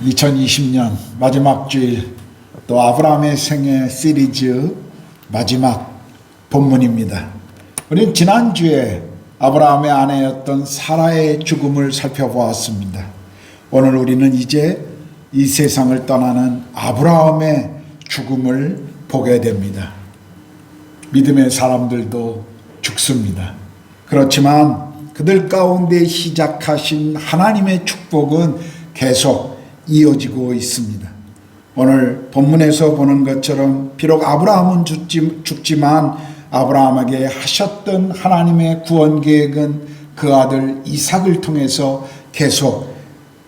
2020년 마지막 주일, 또 아브라함의 생애 시리즈 마지막 본문입니다. 우리는 지난주에 아브라함의 아내였던 사라의 죽음을 살펴보았습니다. 오늘 우리는 이제 이 세상을 떠나는 아브라함의 죽음을 보게 됩니다. 믿음의 사람들도 죽습니다. 그렇지만 그들 가운데 시작하신 하나님의 축복은 계속 이어지고 있습니다. 오늘 본문에서 보는 것처럼 비록 아브라함은 죽지만 아브라함에게 하셨던 하나님의 구원 계획은 그 아들 이삭을 통해서 계속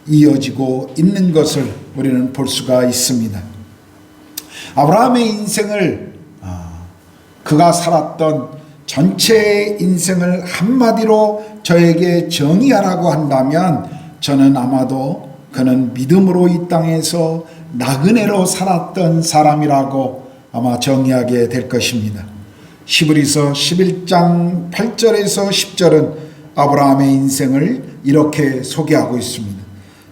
이어지고 있는 것을 우리는 볼 수가 있습니다. 아브라함의 인생을 그가 살았던 전체의 인생을 한마디로 저에게 정의하라고 한다면 저는 아마도 그는 믿음으로 이 땅에서 나그네로 살았던 사람이라고 아마 정의하게 될 것입니다. 히브리서 11장 8절에서 10절은 아브라함의 인생을 이렇게 소개하고 있습니다.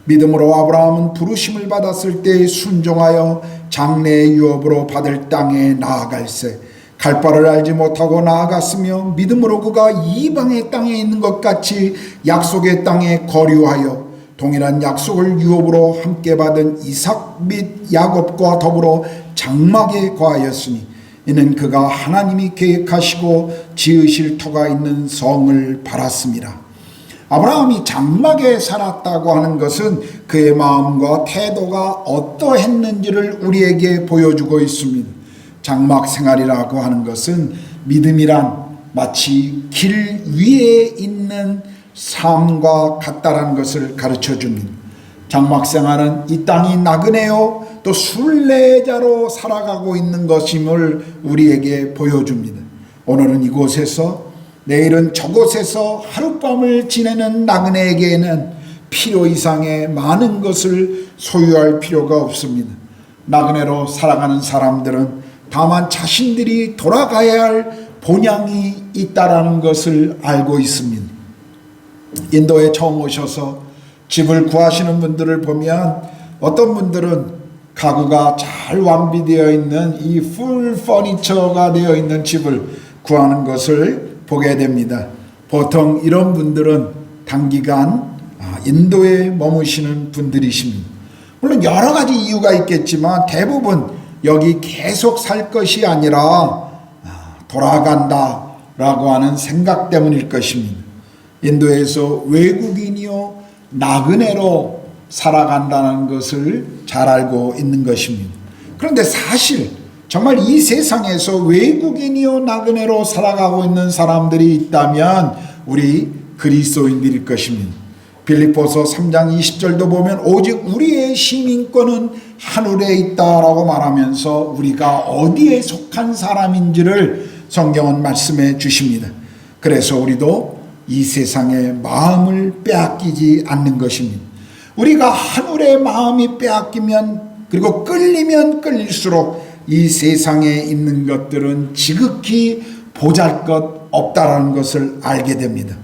믿음으로 아브라함은 부르심을 받았을 때 순종하여 장래의 유업으로 받을 땅에 나아갈새 갈 바를 알지 못하고 나아갔으며 믿음으로 그가 이방의 땅에 있는 것 같이 약속의 땅에 거류하여 동일한 약속을 유업으로 함께 받은 이삭 및 야곱과 더불어 장막에 거하였으니 이는 그가 하나님이 계획하시고 지으실 터가 있는 성을 바랐습니다. 아브라함이 장막에 살았다고 하는 것은 그의 마음과 태도가 어떠했는지를 우리에게 보여주고 있습니다. 장막 생활이라고 하는 것은 믿음이란 마치 길 위에 있는 삶과 같다라는 것을 가르쳐 줍니다. 장막 생활은 이 땅이 나그네요 또 순례자로 살아가고 있는 것임을 우리에게 보여줍니다. 오늘은 이곳에서 내일은 저곳에서 하룻밤을 지내는 나그네에게는 필요 이상의 많은 것을 소유할 필요가 없습니다. 나그네로 살아가는 사람들은 다만 자신들이 돌아가야 할 본향이 있다라는 것을 알고 있습니다. 인도에 처음 오셔서 집을 구하시는 분들을 보면 어떤 분들은 가구가 잘 완비되어 있는 이 풀 퍼니처가 되어 있는 집을 구하는 것을 보게 됩니다. 보통 이런 분들은 단기간 인도에 머무시는 분들이십니다. 물론 여러 가지 이유가 있겠지만 대부분 여기 계속 살 것이 아니라 돌아간다라고 하는 생각 때문일 것입니다. 인도에서 외국인이요 나그네로 살아간다는 것을 잘 알고 있는 것입니다. 그런데 사실 정말 이 세상에서 외국인이요 나그네로 살아가고 있는 사람들이 있다면 우리 그리스도인들일 것입니다. 빌립보서 3장 20절도 보면 오직 우리의 시민권은 하늘에 있다라고 말하면서 우리가 어디에 속한 사람인지를 성경은 말씀해 주십니다. 그래서 우리도 이 세상의 마음을 빼앗기지 않는 것입니다. 우리가 하늘의 마음이 빼앗기면 그리고 끌리면 끌릴수록 이 세상에 있는 것들은 지극히 보잘것 없다라는 것을 알게 됩니다.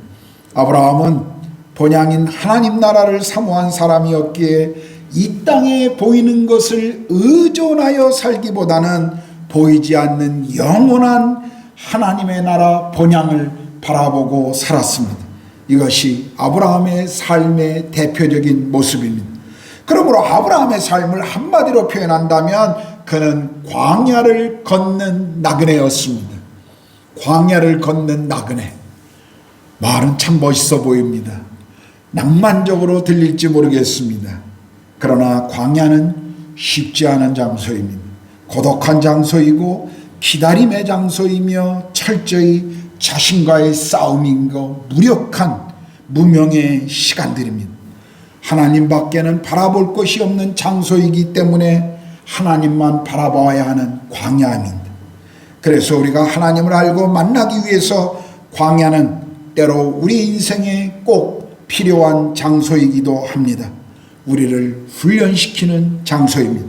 아브라함은 본향인 하나님 나라를 사모한 사람이었기에 이 땅에 보이는 것을 의존하여 살기보다는 보이지 않는 영원한 하나님의 나라 본향을 바라보고 살았습니다. 이것이 아브라함의 삶의 대표적인 모습입니다. 그러므로 아브라함의 삶을 한마디로 표현한다면 그는 광야를 걷는 나그네였습니다. 광야를 걷는 나그네. 말은 참 멋있어 보입니다. 낭만적으로 들릴지 모르겠습니다. 그러나 광야는 쉽지 않은 장소입니다. 고독한 장소이고 기다림의 장소이며 철저히 자신과의 싸움이고 무력한 무명의 시간들입니다. 하나님 밖에는 바라볼 것이 없는 장소이기 때문에 하나님만 바라봐야 하는 광야입니다. 그래서 우리가 하나님을 알고 만나기 위해서 광야는 때로 우리 인생에 꼭 필요한 장소이기도 합니다. 우리를 훈련시키는 장소입니다.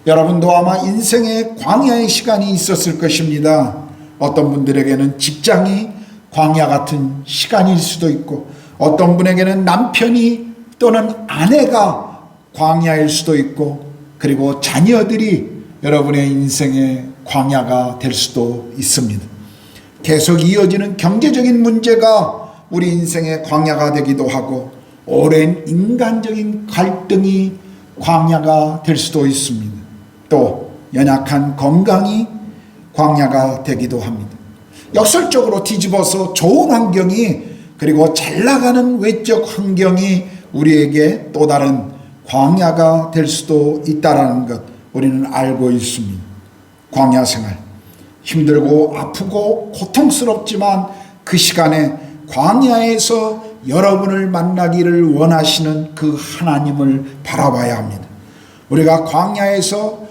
여러분도 아마 인생의 광야의 시간이 있었을 것입니다. 어떤 분들에게는 직장이 광야 같은 시간일 수도 있고 어떤 분에게는 남편이 또는 아내가 광야일 수도 있고, 그리고 자녀들이 여러분의 인생의 광야가 될 수도 있습니다. 계속 이어지는 경제적인 문제가 우리 인생의 광야가 되기도 하고, 오랜 인간적인 갈등이 광야가 될 수도 있습니다. 또 연약한 건강이 광야가 되기도 합니다. 역설적으로 뒤집어서 좋은 환경이, 그리고 잘 나가는 외적 환경이 우리에게 또 다른 광야가 될 수도 있다는 것 우리는 알고 있습니다. 광야 생활, 힘들고 아프고 고통스럽지만 그 시간에 광야에서 여러분을 만나기를 원하시는 그 하나님을 바라봐야 합니다. 우리가 광야에서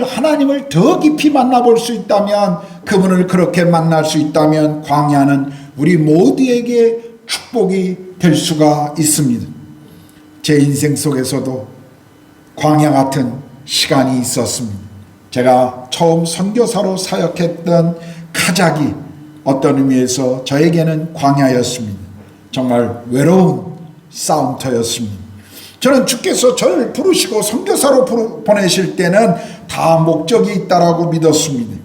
하나님을 더 깊이 만나볼 수 있다면, 그분을 그렇게 만날 수 있다면 광야는 우리 모두에게 축복이 될 수가 있습니다. 제 인생 속에서도 광야 같은 시간이 있었습니다. 제가 처음 선교사로 사역했던 카자기, 어떤 의미에서 저에게는 광야였습니다. 정말 외로운 싸움터였습니다. 저는 주께서 저를 부르시고 선교사로 보내실 때는 다 목적이 있다라고 믿었습니다.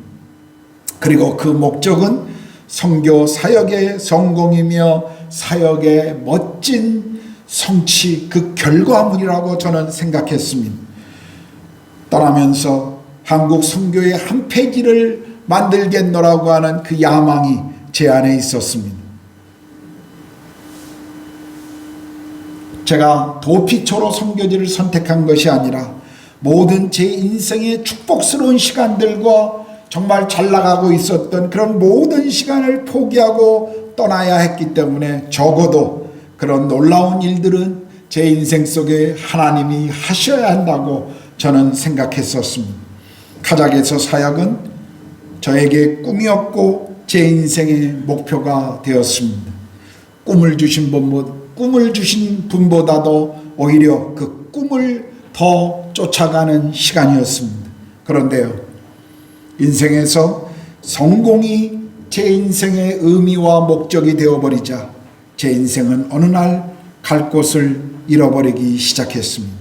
그리고 그 목적은 선교 사역의 성공이며 사역의 멋진 성취, 그 결과물이라고 저는 생각했습니다. 떠나면서 한국 선교의 한 페이지를 만들겠노라고 하는 그 야망이 제 안에 있었습니다. 제가 도피처로 선교지를 선택한 것이 아니라 모든 제 인생의 축복스러운 시간들과 정말 잘 나가고 있었던 그런 모든 시간을 포기하고 떠나야 했기 때문에 적어도 그런 놀라운 일들은 제 인생 속에 하나님이 하셔야 한다고 저는 생각했었습니다. 카자흐에서 사역은 저에게 꿈이었고 제 인생의 목표가 되었습니다. 꿈을 주신 분보다도 오히려 그 꿈을 더 쫓아가는 시간이었습니다. 그런데요, 인생에서 성공이 제 인생의 의미와 목적이 되어버리자 제 인생은 어느 날 갈 곳을 잃어버리기 시작했습니다.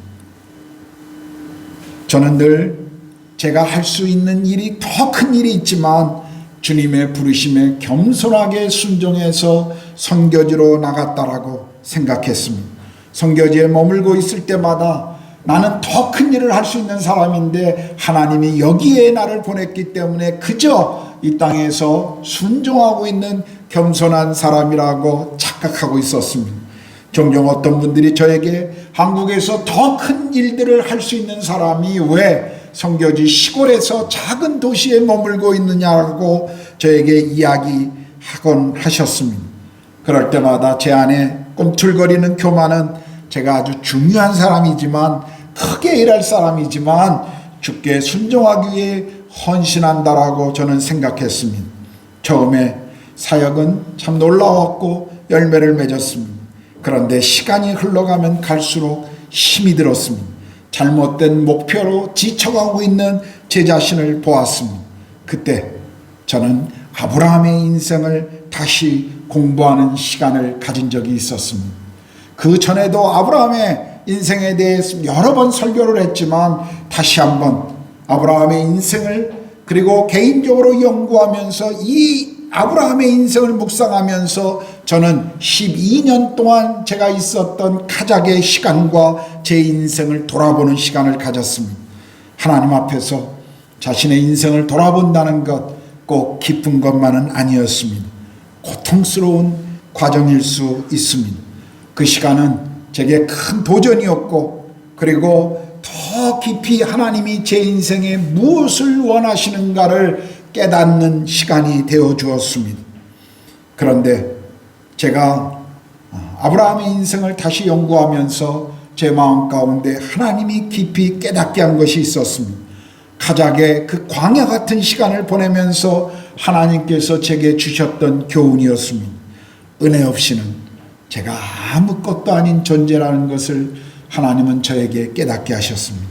저는 늘 제가 할 수 있는 일이 더 큰 일이 있지만 주님의 부르심에 겸손하게 순종해서 선교지로 나갔다라고 생각했습니다. 선교지에 머물고 있을 때마다 나는 더 큰 일을 할 수 있는 사람인데 하나님이 여기에 나를 보냈기 때문에 그저 이 땅에서 순종하고 있는 겸손한 사람이라고 착각하고 있었습니다. 종종 어떤 분들이 저에게 한국에서 더 큰 일들을 할 수 있는 사람이 왜 선교지 시골에서 작은 도시에 머물고 있느냐고 저에게 이야기하곤 하셨습니다. 그럴 때마다 제 안에 꿈틀거리는 교만은 제가 아주 중요한 사람이지만, 크게 일할 사람이지만 주께 순종하기 위해 헌신한다라고 저는 생각했습니다. 처음에 사역은 참 놀라웠고 열매를 맺었습니다. 그런데 시간이 흘러가면 갈수록 힘이 들었습니다. 잘못된 목표로 지쳐가고 있는 제 자신을 보았습니다. 그때 저는 아브라함의 인생을 다시 공부하는 시간을 가진 적이 있었습니다. 그 전에도 아브라함의 인생에 대해서 여러 번 설교를 했지만 다시 한번 아브라함의 인생을 그리고 개인적으로 연구하면서 이 아브라함의 인생을 묵상하면서 저는 12년 동안 제가 있었던 카자흐의 시간과 제 인생을 돌아보는 시간을 가졌습니다. 하나님 앞에서 자신의 인생을 돌아본다는 것 꼭 기쁜 것만은 아니었습니다. 고통스러운 과정일 수 있습니다. 그 시간은 제게 큰 도전이었고, 그리고 더 깊이 하나님이 제 인생에 무엇을 원하시는가를 깨닫는 시간이 되어 주었습니다. 그런데 제가 아브라함의 인생을 다시 연구하면서 제 마음 가운데 하나님이 깊이 깨닫게 한 것이 있었습니다. 카자흐의 그 광야 같은 시간을 보내면서 하나님께서 제게 주셨던 교훈이었습니다. 은혜 없이는 제가 아무것도 아닌 존재라는 것을 하나님은 저에게 깨닫게 하셨습니다.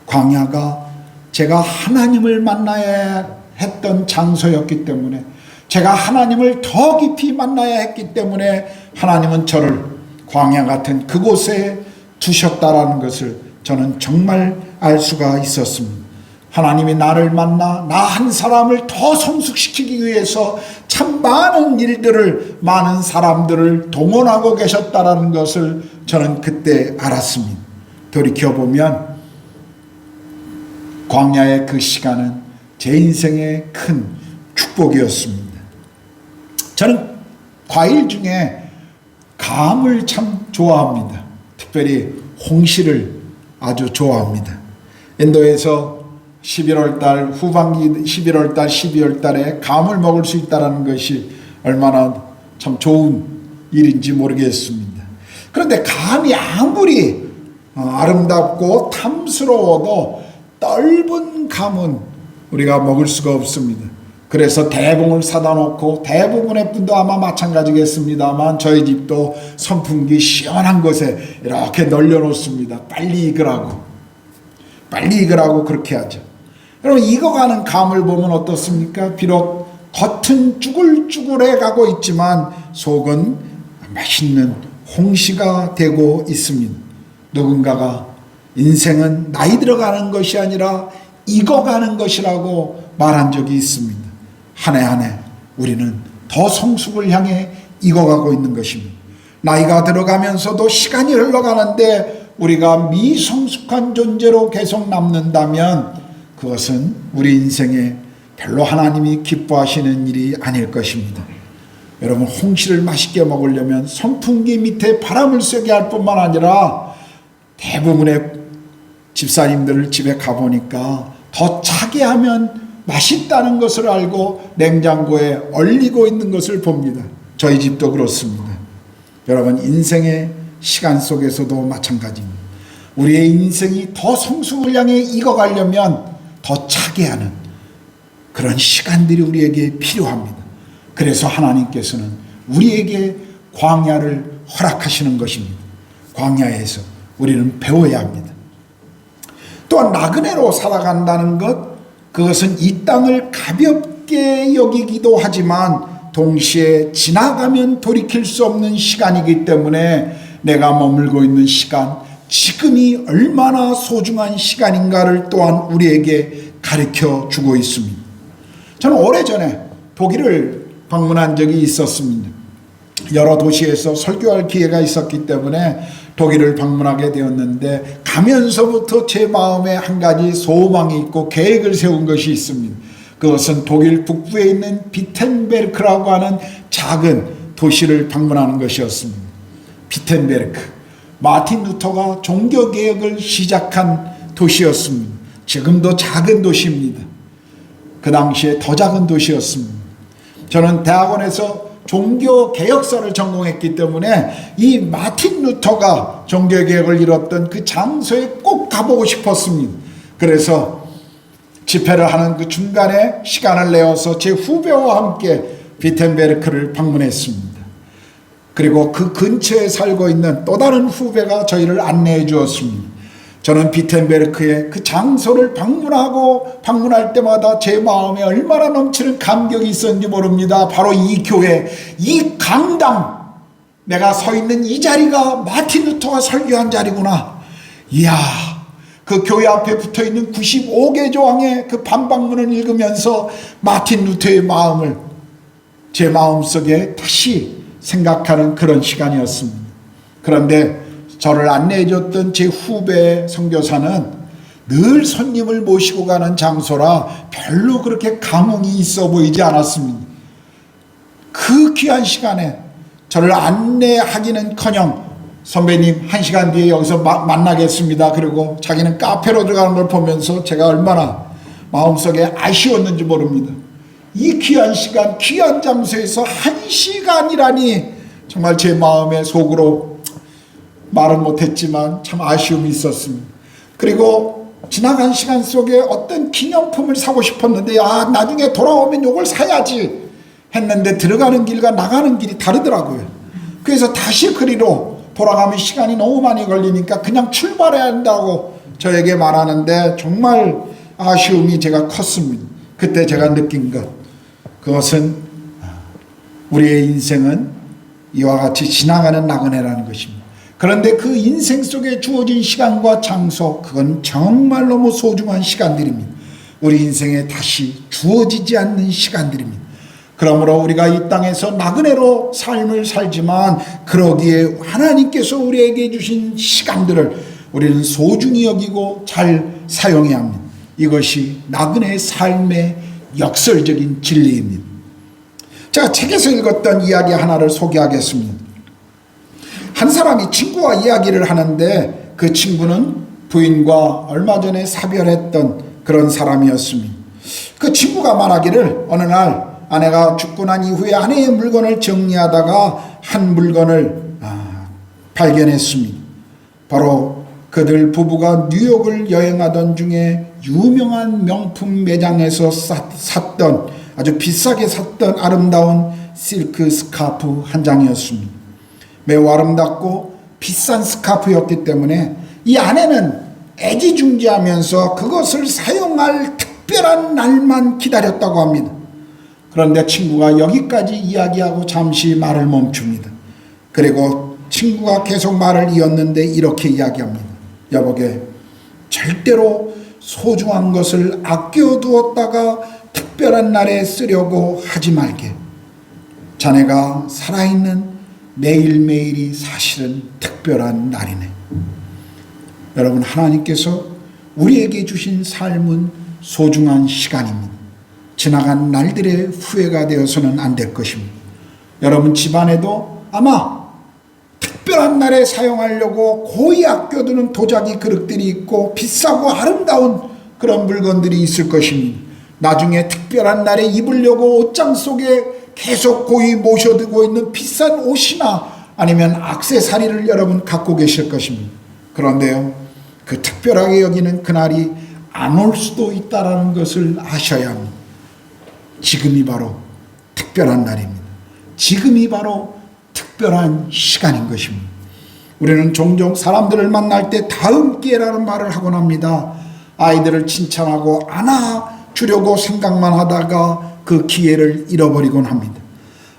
광야가 제가 하나님을 만나야 했던 장소였기 때문에, 제가 하나님을 더 깊이 만나야 했기 때문에 하나님은 저를 광야 같은 그곳에 두셨다라는 것을 저는 정말 알 수가 있었습니다. 하나님이 나를 만나 나 한 사람을 더 성숙시키기 위해서 참 많은 일들을, 많은 사람들을 동원하고 계셨다는 것을 저는 그때 알았습니다. 돌이켜보면 광야의 그 시간은 제 인생의 큰 축복이었습니다. 저는 과일 중에 감을 참 좋아합니다. 특별히 홍시를 아주 좋아합니다. 인도에서 11월 달 후반기 11월 달 12월 달에 감을 먹을 수 있다는 것이 얼마나 참 좋은 일인지 모르겠습니다. 그런데 감이 아무리 아름답고 탐스러워도 떫은 감은 우리가 먹을 수가 없습니다. 그래서 대봉을 사다 놓고, 대부분의 분도 아마 마찬가지겠습니다만 저희 집도 선풍기 시원한 곳에 이렇게 널려 놓습니다. 빨리 익으라고 그렇게 하죠. 여러분, 익어가는 감을 보면 어떻습니까? 비록 겉은 쭈글쭈글해 가고 있지만 속은 맛있는 홍시가 되고 있습니다. 누군가가 인생은 나이 들어가는 것이 아니라 익어가는 것이라고 말한 적이 있습니다. 한 해 한 해 우리는 더 성숙을 향해 익어가고 있는 것입니다. 나이가 들어가면서도 시간이 흘러가는데 우리가 미성숙한 존재로 계속 남는다면 그것은 우리 인생에 별로 하나님이 기뻐하시는 일이 아닐 것입니다. 여러분, 홍시를 맛있게 먹으려면 선풍기 밑에 바람을 쐬게 할 뿐만 아니라 대부분의 집사님들 집에 가보니까 더 차게 하면 맛있다는 것을 알고 냉장고에 얼리고 있는 것을 봅니다. 저희 집도 그렇습니다. 여러분, 인생의 시간 속에서도 마찬가지입니다. 우리의 인생이 더 성숙을 향해 익어가려면 더 차게 하는 그런 시간들이 우리에게 필요합니다. 그래서 하나님께서는 우리에게 광야를 허락하시는 것입니다. 광야에서 우리는 배워야 합니다. 또한 나그네로 살아간다는 것, 그것은 이 땅을 가볍게 여기기도 하지만 동시에 지나가면 돌이킬 수 없는 시간이기 때문에 내가 머물고 있는 시간, 지금이 얼마나 소중한 시간인가를 또한 우리에게 가르쳐 주고 있습니다. 저는 오래전에 독일을 방문한 적이 있었습니다. 여러 도시에서 설교할 기회가 있었기 때문에 독일을 방문하게 되었는데, 가면서부터 제 마음에 한 가지 소망이 있고 계획을 세운 것이 있습니다. 그것은 독일 북부에 있는 비텐베르크라고 하는 작은 도시를 방문하는 것이었습니다. 비텐베르크, 마틴 루터가 종교개혁을 시작한 도시였습니다. 지금도 작은 도시입니다. 그 당시에 더 작은 도시였습니다. 저는 대학원에서 종교개혁사를 전공했기 때문에 이 마틴 루터가 종교개혁을 이뤘던 그 장소에 꼭 가보고 싶었습니다. 그래서 집회를 하는 그 중간에 시간을 내어서 제 후배와 함께 비텐베르크를 방문했습니다. 그리고 그 근처에 살고 있는 또 다른 후배가 저희를 안내해 주었습니다. 저는 비텐베르크의 그 장소를 방문할 때마다 제 마음에 얼마나 넘치는 감격이 있었는지 모릅니다. 바로 이 교회, 이 강당, 내가 서 있는 이 자리가 마틴 루터가 설교한 자리구나. 이야, 그 교회 앞에 붙어있는 95개 조항의 그 반박문을 읽으면서 마틴 루터의 마음을 제 마음속에 다시 생각하는 그런 시간이었습니다. 그런데 저를 안내해줬던 제 후배 선교사는 늘 손님을 모시고 가는 장소라 별로 그렇게 감흥이 있어 보이지 않았습니다. 그 귀한 시간에 저를 안내하기는커녕 선배님 1시간 뒤에 여기서 만나겠습니다. 그리고 자기는 카페로 들어가는 걸 보면서 제가 얼마나 마음속에 아쉬웠는지 모릅니다. 이 귀한 시간, 귀한 장소에서 1시간이라니 정말 제 마음의 속으로 말은 못했지만 참 아쉬움이 있었습니다. 그리고 지나간 시간 속에 어떤 기념품을 사고 싶었는데 나중에 돌아오면 이걸 사야지 했는데 들어가는 길과 나가는 길이 다르더라고요. 그래서 다시 그리로 돌아가면 시간이 너무 많이 걸리니까 그냥 출발해야 한다고 저에게 말하는데 정말 아쉬움이 제가 컸습니다. 그때 제가 느낀 것, 그것은 우리의 인생은 이와 같이 지나가는 나그네라는 것입니다. 그런데 그 인생 속에 주어진 시간과 장소, 그건 정말 너무 소중한 시간들입니다. 우리 인생에 다시 주어지지 않는 시간들입니다. 그러므로 우리가 이 땅에서 나그네로 삶을 살지만 그러기에 하나님께서 우리에게 주신 시간들을 우리는 소중히 여기고 잘 사용해야 합니다. 이것이 나그네의 삶의 역설적인 진리입니다. 제가 책에서 읽었던 이야기 하나를 소개하겠습니다. 한 사람이 친구와 이야기를 하는데 그 친구는 부인과 얼마 전에 사별했던 그런 사람이었습니다. 그 친구가 말하기를 어느 날 아내가 죽고 난 이후에 아내의 물건을 정리하다가 한 물건을 발견했습니다. 바로 그들 부부가 뉴욕을 여행하던 중에 유명한 명품 매장에서 샀던 아주 비싸게 샀던 아름다운 실크 스카프 한 장이었습니다. 매우 아름답고 비싼 스카프였기 때문에 이 아내는 애지중지하면서 그것을 사용할 특별한 날만 기다렸다고 합니다. 그런데 친구가 여기까지 이야기하고 잠시 말을 멈춥니다. 그리고 친구가 계속 말을 이었는데 이렇게 이야기합니다. 여보게, 절대로 소중한 것을 아껴두었다가 특별한 날에 쓰려고 하지 말게. 자네가 살아있는 매일매일이 사실은 특별한 날이네. 여러분, 하나님께서 우리에게 주신 삶은 소중한 시간입니다. 지나간 날들의 후회가 되어서는 안 될 것입니다. 여러분 집안에도 아마 특별한 날에 사용하려고 고이 아껴두는 도자기 그릇들이 있고 비싸고 아름다운 그런 물건들이 있을 것입니다. 나중에 특별한 날에 입으려고 옷장 속에 계속 고이 모셔두고 있는 비싼 옷이나 아니면 액세서리를 여러분 갖고 계실 것입니다. 그런데요, 그 특별하게 여기는 그날이 안 올 수도 있다는 것을 아셔야 합니다. 지금이 바로 특별한 날입니다. 지금이 바로 특별한 시간인 것입니다. 우리는 종종 사람들을 만날 때 다음 기회라는 말을 하곤 합니다. 아이들을 칭찬하고 안아주려고 생각만 하다가 그 기회를 잃어버리곤 합니다.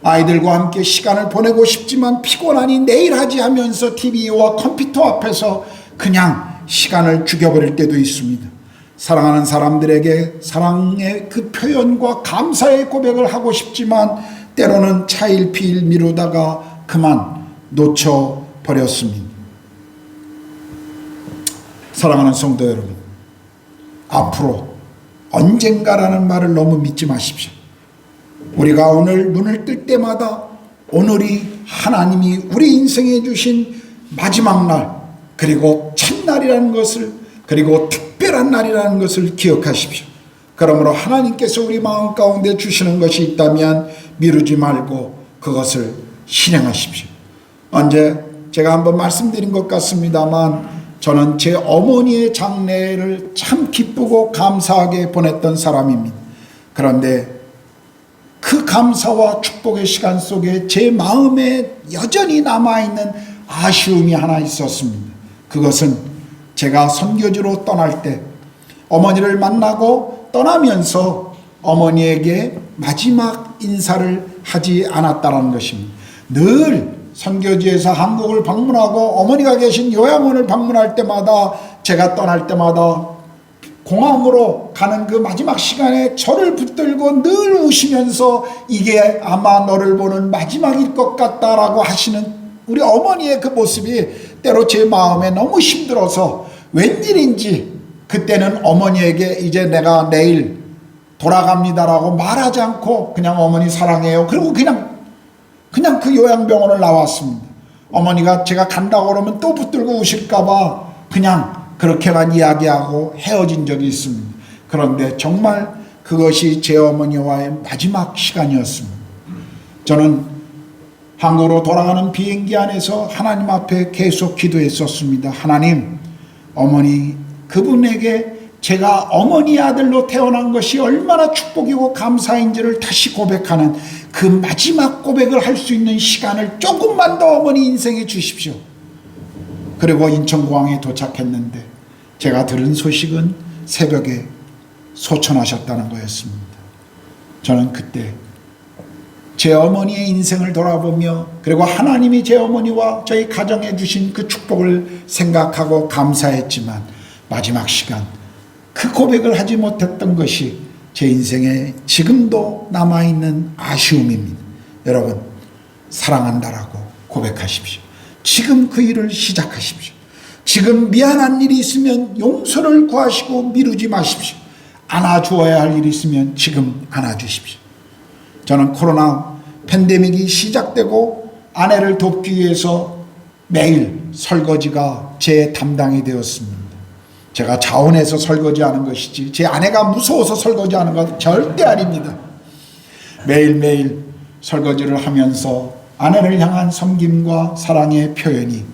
아이들과 함께 시간을 보내고 싶지만 피곤하니 내일 하지 하면서 TV와 컴퓨터 앞에서 그냥 시간을 죽여버릴 때도 있습니다. 사랑하는 사람들에게 사랑의 그 표현과 감사의 고백을 하고 싶지만 때로는 차일피일 미루다가 그만 놓쳐버렸습니다. 사랑하는 성도 여러분, 앞으로 언젠가라는 말을 너무 믿지 마십시오. 우리가 오늘 눈을 뜰 때마다 오늘이 하나님이 우리 인생에 주신 마지막 날, 그리고 첫날이라는 것을, 그리고 특별한 날이라는 것을 기억하십시오. 그러므로 하나님께서 우리 마음 가운데 주시는 것이 있다면 미루지 말고 그것을 실행하십시오. 언제 제가 한번 말씀드린 것 같습니다만 저는 제 어머니의 장례를 참 기쁘고 감사하게 보냈던 사람입니다. 그런데 그 감사와 축복의 시간 속에 제 마음에 여전히 남아있는 아쉬움이 하나 있었습니다. 그것은 제가 선교지로 떠날 때 어머니를 만나고 떠나면서 어머니에게 마지막 인사를 하지 않았다는 것입니다. 늘 선교지에서 한국을 방문하고 어머니가 계신 요양원을 방문할 때마다 제가 떠날 때마다 공항으로 가는 그 마지막 시간에 저를 붙들고 늘 우시면서 이게 아마 너를 보는 마지막일 것 같다라고 하시는 우리 어머니의 그 모습이 때로 제 마음에 너무 힘들어서 웬일인지 그때는 어머니에게 이제 내가 내일 돌아갑니다라고 말하지 않고 그냥 어머니 사랑해요. 그리고 그냥 그 요양병원을 나왔습니다. 어머니가 제가 간다고 그러면 또 붙들고 우실까봐 그냥 그렇게만 이야기하고 헤어진 적이 있습니다. 그런데 정말 그것이 제 어머니와의 마지막 시간이었습니다. 저는 한국으로 돌아가는 비행기 안에서 하나님 앞에 계속 기도했었습니다. 하나님, 어머니 그분에게 제가 어머니 아들로 태어난 것이 얼마나 축복이고 감사인지를 다시 고백하는 그 마지막 고백을 할 수 있는 시간을 조금만 더 어머니 인생에 주십시오. 그리고 인천공항에 도착했는데 제가 들은 소식은 새벽에 소천하셨다는 거였습니다. 저는 그때 제 어머니의 인생을 돌아보며 그리고 하나님이 제 어머니와 저희 가정에 주신 그 축복을 생각하고 감사했지만 마지막 시간 그 고백을 하지 못했던 것이 제 인생에 지금도 남아있는 아쉬움입니다. 여러분, 사랑한다라고 고백하십시오. 지금 그 일을 시작하십시오. 지금 미안한 일이 있으면 용서를 구하시고 미루지 마십시오. 안아주어야 할 일이 있으면 지금 안아주십시오. 저는 코로나 팬데믹이 시작되고 아내를 돕기 위해서 매일 설거지가 제 담당이 되었습니다. 제가 자원해서 설거지하는 것이지 제 아내가 무서워서 설거지하는 건 절대 아닙니다. 매일매일 설거지를 하면서 아내를 향한 섬김과 사랑의 표현이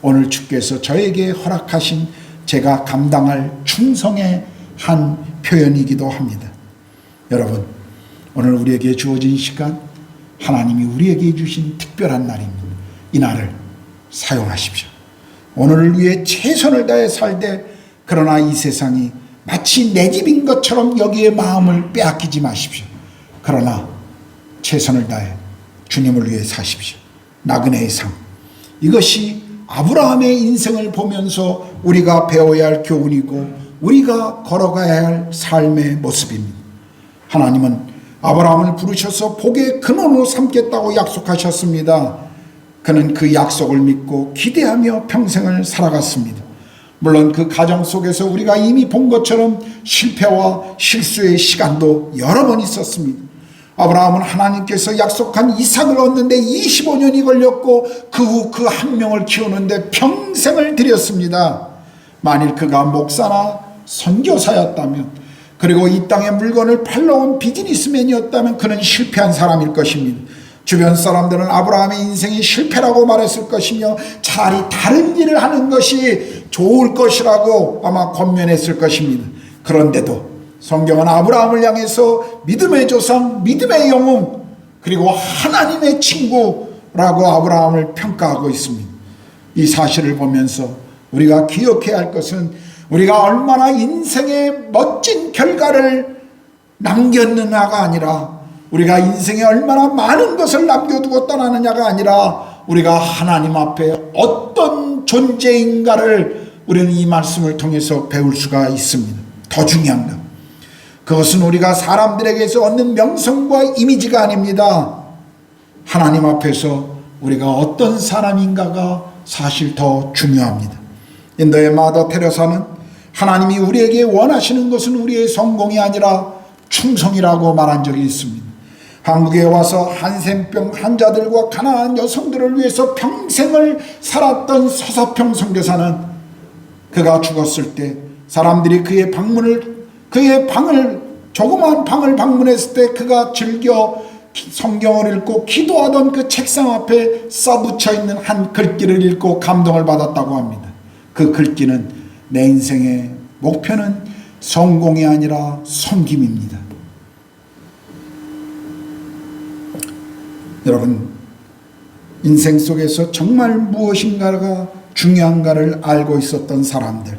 오늘 주께서 저에게 허락하신 제가 감당할 충성의 한 표현이기도 합니다. 여러분, 오늘 우리에게 주어진 시간, 하나님이 우리에게 주신 특별한 날입니다. 이 날을 사용하십시오. 오늘을 위해 최선을 다해 살되 그러나 이 세상이 마치 내 집인 것처럼 여기에 마음을 빼앗기지 마십시오. 그러나 최선을 다해 주님을 위해 사십시오. 나그네의 삶, 이것이 아브라함의 인생을 보면서 우리가 배워야 할 교훈이고 우리가 걸어가야 할 삶의 모습입니다. 하나님은 아브라함을 부르셔서 복의 근원으로 삼겠다고 약속하셨습니다. 그는 그 약속을 믿고 기대하며 평생을 살아갔습니다. 물론 그 가정 속에서 우리가 이미 본 것처럼 실패와 실수의 시간도 여러 번 있었습니다. 아브라함은 하나님께서 약속한 이삭을 얻는데 25년이 걸렸고 그 후 그 한 명을 키우는데 평생을 들였습니다. 만일 그가 목사나 선교사였다면, 그리고 이 땅의 물건을 팔러온 비즈니스맨이었다면 그는 실패한 사람일 것입니다. 주변 사람들은 아브라함의 인생이 실패라고 말했을 것이며 차라리 다른 일을 하는 것이 좋을 것이라고 아마 권면했을 것입니다. 그런데도 성경은 아브라함을 향해서 믿음의 조상, 믿음의 영웅, 그리고 하나님의 친구라고 아브라함을 평가하고 있습니다. 이 사실을 보면서 우리가 기억해야 할 것은 우리가 얼마나 인생의 멋진 결과를 남겼느냐가 아니라, 우리가 인생에 얼마나 많은 것을 남겨두고 떠나느냐가 아니라 우리가 하나님 앞에 어떤 존재인가를 우리는 이 말씀을 통해서 배울 수가 있습니다. 더 중요한 것, 그것은 우리가 사람들에게서 얻는 명성과 이미지가 아닙니다. 하나님 앞에서 우리가 어떤 사람인가가 사실 더 중요합니다. 인도의 마더 테레사는 하나님이 우리에게 원하시는 것은 우리의 성공이 아니라 충성이라고 말한 적이 있습니다. 한국에 와서 한센병 환자들과 가난한 여성들을 위해서 평생을 살았던 서사평 선교사는 그가 죽었을 때 사람들이 그의 방을 조그마한 방을 방문했을 때 그가 즐겨 성경을 읽고 기도하던 그 책상 앞에 써붙여 있는 한 글귀를 읽고 감동을 받았다고 합니다. 그 글귀는 내 인생의 목표는 성공이 아니라 섬김입니다. 여러분, 인생 속에서 정말 무엇인가가 중요한가를 알고 있었던 사람들,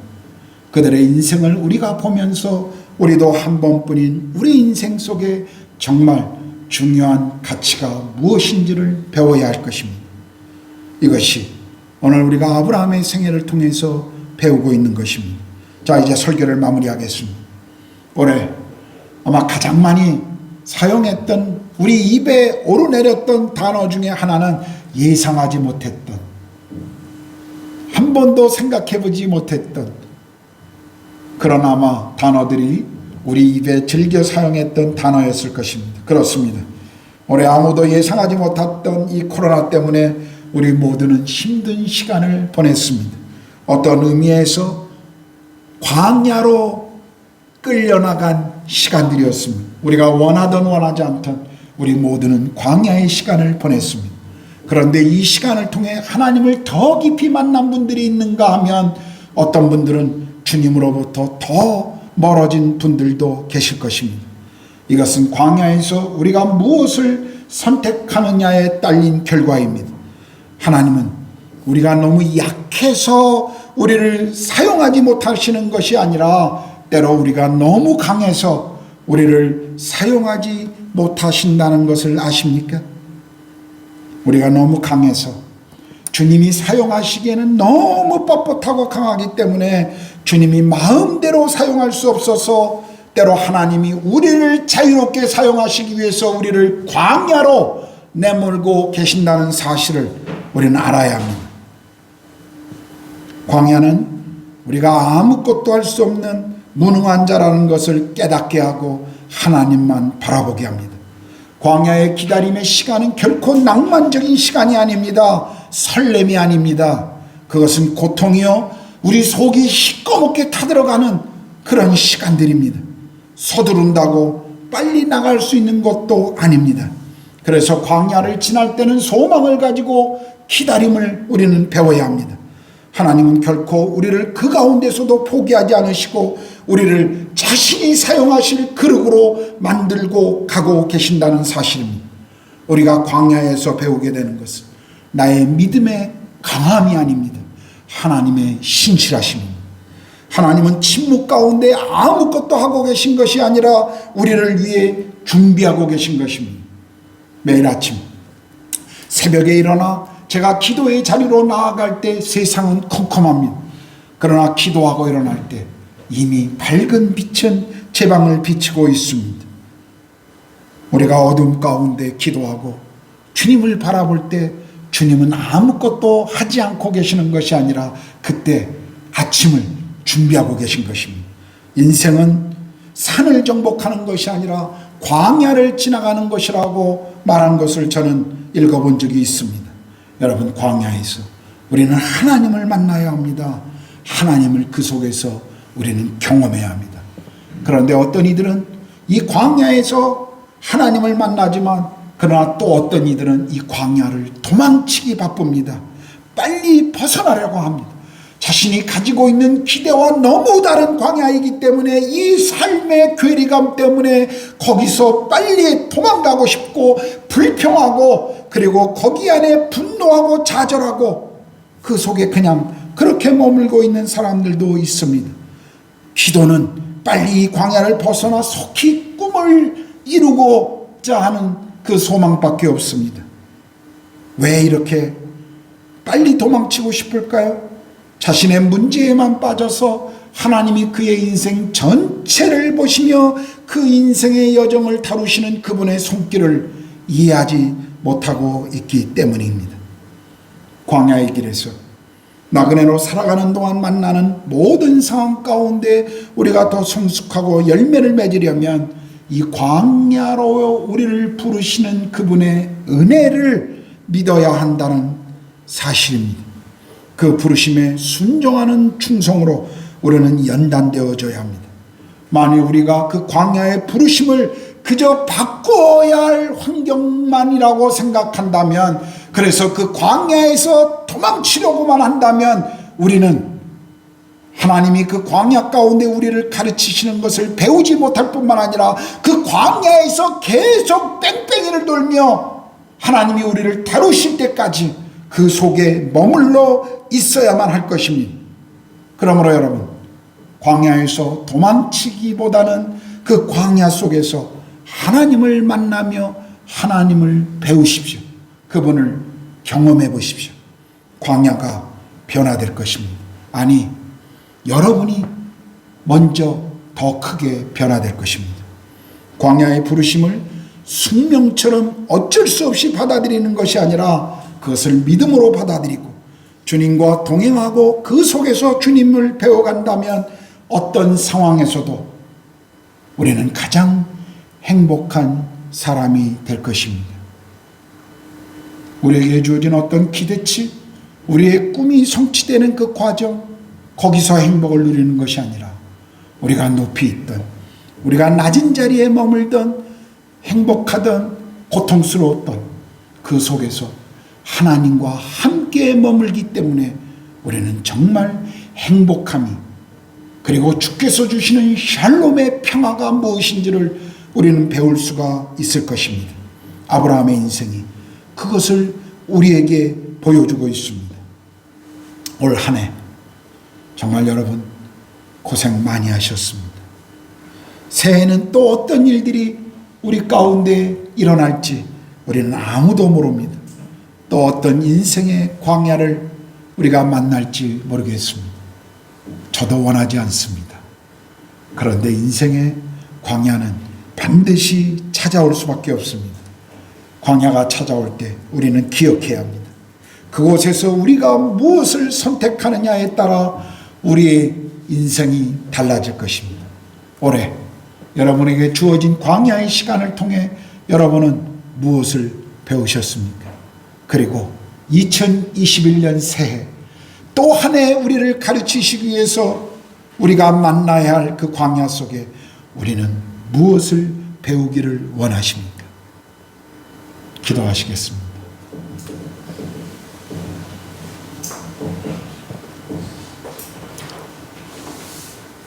그들의 인생을 우리가 보면서 우리도 한 번뿐인 우리 인생 속에 정말 중요한 가치가 무엇인지를 배워야 할 것입니다. 이것이 오늘 우리가 아브라함의 생애를 통해서 배우고 있는 것입니다. 자, 이제 설교를 마무리하겠습니다. 올해 아마 가장 많이 사용했던, 우리 입에 오르내렸던 단어 중에 하나는 예상하지 못했던, 한 번도 생각해보지 못했던 그런 아마 단어들이 우리 입에 즐겨 사용했던 단어였을 것입니다. 그렇습니다. 올해 아무도 예상하지 못했던 이 코로나 때문에 우리 모두는 힘든 시간을 보냈습니다. 어떤 의미에서 광야로 끌려나간 시간들이었습니다. 우리가 원하든 원하지 않든 우리 모두는 광야의 시간을 보냈습니다. 그런데 이 시간을 통해 하나님을 더 깊이 만난 분들이 있는가 하면 어떤 분들은 주님으로부터 더 멀어진 분들도 계실 것입니다. 이것은 광야에서 우리가 무엇을 선택하느냐에 딸린 결과입니다. 하나님은 우리가 너무 약해서 우리를 사용하지 못하시는 것이 아니라 때로 우리가 너무 강해서 우리를 사용하지 못하신다는 것을 아십니까? 우리가 너무 강해서 주님이 사용하시기에는 너무 뻣뻣하고 강하기 때문에 주님이 마음대로 사용할 수 없어서 때로 하나님이 우리를 자유롭게 사용하시기 위해서 우리를 광야로 내몰고 계신다는 사실을 우리는 알아야 합니다. 광야는 우리가 아무것도 할 수 없는 무능한 자라는 것을 깨닫게 하고 하나님만 바라보게 합니다. 광야의 기다림의 시간은 결코 낭만적인 시간이 아닙니다. 설렘이 아닙니다. 그것은 고통이요, 우리 속이 시꺼멓게 타들어가는 그런 시간들입니다. 서두른다고 빨리 나갈 수 있는 것도 아닙니다. 그래서 광야를 지날 때는 소망을 가지고 기다림을 우리는 배워야 합니다. 하나님은 결코 우리를 그 가운데서도 포기하지 않으시고 우리를 자신이 사용하실 그릇으로 만들고 가고 계신다는 사실입니다. 우리가 광야에서 배우게 되는 것은 나의 믿음의 강함이 아닙니다. 하나님의 신실하심입니다. 하나님은 침묵 가운데 아무것도 하고 계신 것이 아니라 우리를 위해 준비하고 계신 것입니다. 매일 아침 새벽에 일어나 제가 기도의 자리로 나아갈 때 세상은 컴컴합니다. 그러나 기도하고 일어날 때 이미 밝은 빛은 제 방을 비추고 있습니다. 우리가 어둠 가운데 기도하고 주님을 바라볼 때 주님은 아무것도 하지 않고 계시는 것이 아니라 그때 아침을 준비하고 계신 것입니다. 인생은 산을 정복하는 것이 아니라 광야를 지나가는 것이라고 말한 것을 저는 읽어본 적이 있습니다. 여러분, 광야에서 우리는 하나님을 만나야 합니다. 하나님을 그 속에서 우리는 경험해야 합니다. 그런데 어떤 이들은 이 광야에서 하나님을 만나지만 그러나 또 어떤 이들은 이 광야를 도망치기 바쁩니다. 빨리 벗어나려고 합니다. 자신이 가지고 있는 기대와 너무 다른 광야이기 때문에 이 삶의 괴리감 때문에 거기서 빨리 도망가고 싶고 불평하고 그리고 거기 안에 분노하고 좌절하고 그 속에 그냥 그렇게 머물고 있는 사람들도 있습니다. 기도는 빨리 이 광야를 벗어나 속히 꿈을 이루고자 하는 그 소망밖에 없습니다. 왜 이렇게 빨리 도망치고 싶을까요? 자신의 문제에만 빠져서 하나님이 그의 인생 전체를 보시며 그 인생의 여정을 다루시는 그분의 손길을 이해하지 못하고 있기 때문입니다. 광야의 길에서 나그네로 살아가는 동안 만나는 모든 상황 가운데 우리가 더 성숙하고 열매를 맺으려면 이 광야로 우리를 부르시는 그분의 은혜를 믿어야 한다는 사실입니다. 그 부르심에 순종하는 충성으로 우리는 연단되어져야 합니다. 만일 우리가 그 광야의 부르심을 그저 바꿔야 할 환경만이라고 생각한다면, 그래서 그 광야에서 도망치려고만 한다면 우리는 하나님이 그 광야 가운데 우리를 가르치시는 것을 배우지 못할 뿐만 아니라 그 광야에서 계속 뺑뺑이를 돌며 하나님이 우리를 다루실 때까지 그 속에 머물러 있어야만 할 것입니다. 그러므로 여러분, 광야에서 도망치기보다는 그 광야 속에서 하나님을 만나며 하나님을 배우십시오. 그분을 경험해 보십시오. 광야가 변화될 것입니다. 아니, 여러분이 먼저 더 크게 변화될 것입니다. 광야의 부르심을 숙명처럼 어쩔 수 없이 받아들이는 것이 아니라 그것을 믿음으로 받아들이고 주님과 동행하고 그 속에서 주님을 배워간다면 어떤 상황에서도 우리는 가장 행복한 사람이 될 것입니다. 우리에게 주어진 어떤 기대치, 우리의 꿈이 성취되는 그 과정, 거기서 행복을 누리는 것이 아니라 우리가 높이 있던, 우리가 낮은 자리에 머물던, 행복하던, 고통스러웠던 그 속에서 하나님과 함께 머물기 때문에 우리는 정말 행복함이, 그리고 주께서 주시는 샬롬의 평화가 무엇인지를 우리는 배울 수가 있을 것입니다. 아브라함의 인생이 그것을 우리에게 보여주고 있습니다. 올 한 해 정말 여러분 고생 많이 하셨습니다. 새해에는 또 어떤 일들이 우리 가운데 일어날지 우리는 아무도 모릅니다. 또 어떤 인생의 광야를 우리가 만날지 모르겠습니다. 저도 원하지 않습니다. 그런데 인생의 광야는 반드시 찾아올 수밖에 없습니다. 광야가 찾아올 때 우리는 기억해야 합니다. 그곳에서 우리가 무엇을 선택하느냐에 따라 우리의 인생이 달라질 것입니다. 올해 여러분에게 주어진 광야의 시간을 통해 여러분은 무엇을 배우셨습니까? 그리고 2021년 새해 또 한 해 우리를 가르치시기 위해서 우리가 만나야 할 그 광야 속에 우리는 무엇을 배우기를 원하십니까? 기도하시겠습니다.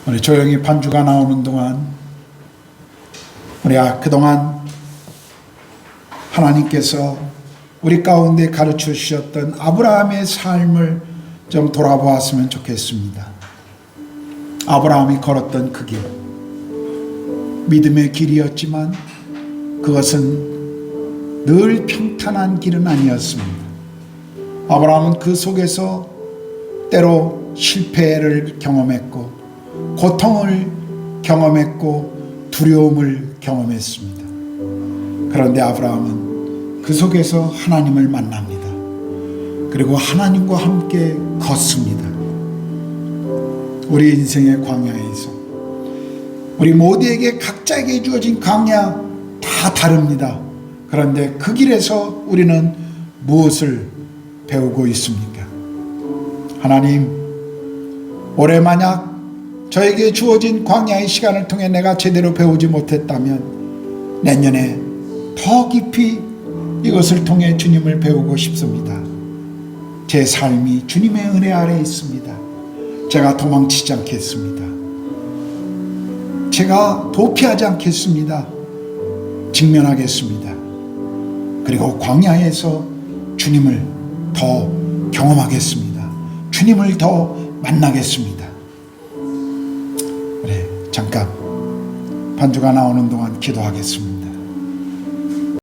우리 조용히 반주가 나오는 동안 우리 그동안 하나님께서 우리 가운데 가르쳐 주셨던 아브라함의 삶을 좀 돌아보았으면 좋겠습니다. 아브라함이 걸었던 그 길, 믿음의 길이었지만 그것은 늘 평탄한 길은 아니었습니다. 아브라함은 그 속에서 때로 실패를 경험했고 고통을 경험했고 두려움을 경험했습니다. 그런데 아브라함은 그 속에서 하나님을 만납니다. 그리고 하나님과 함께 걷습니다. 우리 인생의 광야에서 우리 모두에게 각자에게 주어진 광야 다 다릅니다. 그런데 그 길에서 우리는 무엇을 배우고 있습니까? 하나님, 올해 만약 저에게 주어진 광야의 시간을 통해 내가 제대로 배우지 못했다면 내년에 더 깊이 이것을 통해 주님을 배우고 싶습니다. 제 삶이 주님의 은혜 아래 있습니다. 제가 도망치지 않겠습니다. 제가 도피하지 않겠습니다. 직면하겠습니다. 그리고 광야에서 주님을 더 경험하겠습니다. 주님을 더 만나겠습니다. 그래, 잠깐 반주가 나오는 동안 기도하겠습니다.